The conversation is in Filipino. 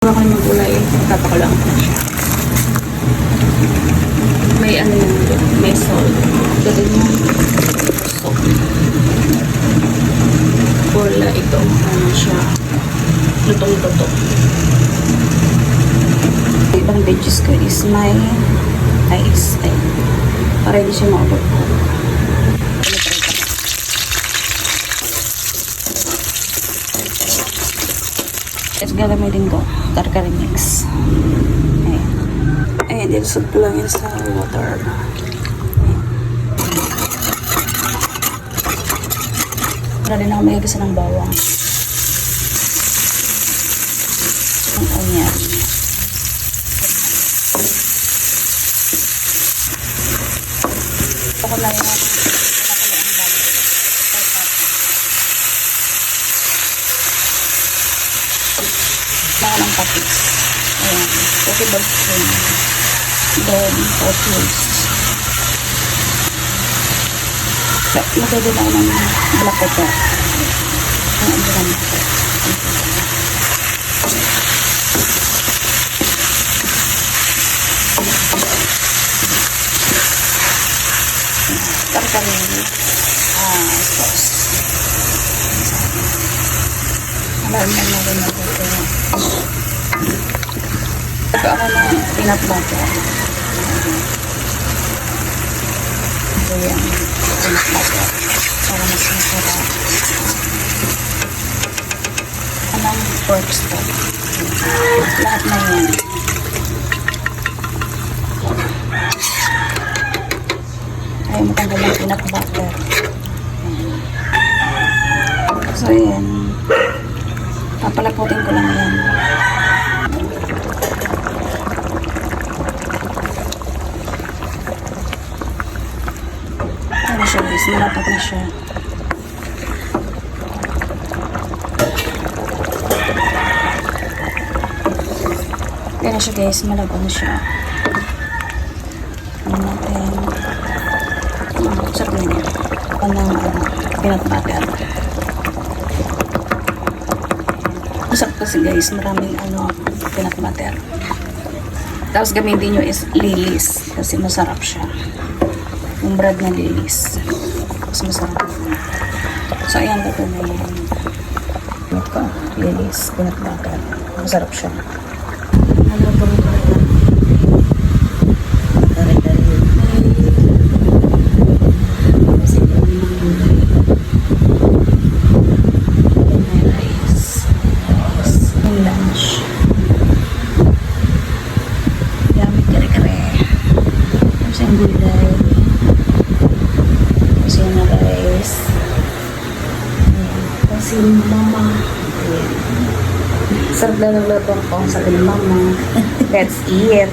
Mura kayo ng gulay, magkapakalang ko siya. May ano yung may salt. Dali mo salt. Wala itong ano siya. Lutong-luto. Ibang veggies ko is may ice. Para hindi siya maubot po. Let's gagamitin ko. Tarkari mix. Ayan. Ayan, dilusog ko lang yun sa water. Para din ako magigisa ng bawang. Ang onion. Ako na yung ng patis. Ayan. Okay, balsing. Then, oats. Magdadala ako ng black pepper. Ayan, dyan naman. Tarkarin. Sauce. Alam na natin natin. Ito ako ng peanut butter. Ito yung peanut butter. Para mas masarap. Anong pork stock. Lahat na yan. Ayaw mo tanggal ng peanut butter. So yan. Papalaputin ko lang yan. Ano siya guys, malapat na siya. Kaya na siya guys, malapat na siya. Ano natin? Sarap na yan. Peanut butter. Masarap kasi guys, maraming peanut butter. Tapos gamitin nyo is Lilis kasi masarap siya. Yung bread na Lilis. Mas masarap. So ayan, ito na yan. Ito, Lilis, peanut butter. Masarap siya. Ano ba ito? Gulay. Kasi na rice. Kasi mama. Sarap lang ng labang ko. Sabi ng mama. Let's eat.